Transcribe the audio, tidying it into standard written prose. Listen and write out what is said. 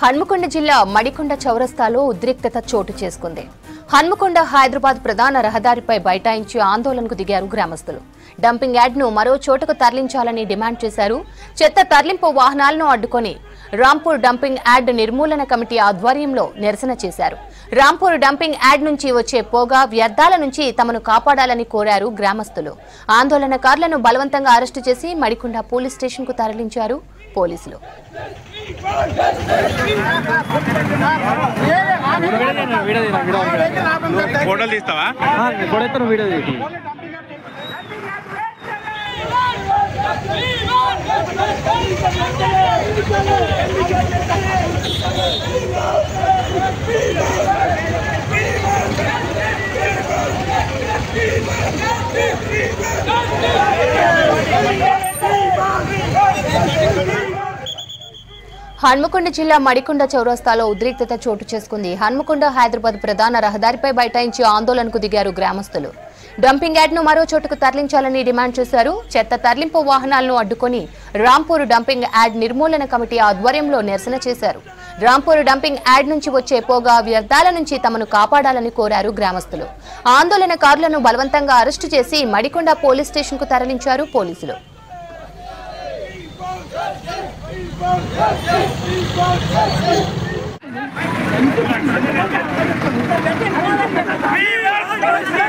హన్మకొండ జిల్లా మడికొండ చౌరస్తాలో ఉద్రిక్తత చోటు చేసుకుంది. హన్మకొండ హైదరాబాద్ ప్రధాన రహదారిపై బైఠాయించి ఆందోళనకు దిగారు గ్రామస్తులు. డంపింగ్ యార్డ్ను మరో చోటుకు తరలించాలని డిమాండ్ చేశారు. చెత్త తరలింపు వాహనాలను అడ్డుకొని రాంపూర్ డంపింగ్ యార్డ్ నిర్మూలన కమిటీ ఆధ్వర్యంలో నిరసన చేశారు. రాంపూర్ డంపింగ్ యార్డ్ నుంచి వచ్చే పొగ వ్యర్థాల నుంచి తమను కాపాడాలని కోరారు గ్రామస్తులు. ఆందోళనకారులను బలవంతంగా అరెస్టు చేసి మడికొండ పోలీస్ స్టేషన్కు తరలించారు పోలీసులు. హన్మకొండ జిల్లా మడికొండ చౌరస్తాలో ఉద్రిక్తత చోటు చేసుకుంది. హన్మకొండ హైదరాబాద్ ప్రధాన రహదారిపై బైఠాయించి ఆందోళనకు దిగారు గ్రామస్తులు. డంపింగ్ యార్డ్ను మరో చోటుకు తరలించాలని డిమాండ్ చేశారు. చెత్త తరలింపు వాహనాలను అడ్డుకొని రాంపూర్ డంపింగ్ యార్డ్ నిర్మూలన కమిటీ ఆధ్వర్యంలో నిరసన చేశారు. రాంపూర్ డంపింగ్ యార్డ్ నుంచి వచ్చే పొగ వ్యర్థాల నుంచి తమను కాపాడాలని కోరారు గ్రామస్తులు. ఆందోళనకారులను బలవంతంగా అరెస్టు చేసి మడికొండ పోలీస్ స్టేషన్కు తరలించారు పోలీసులు. We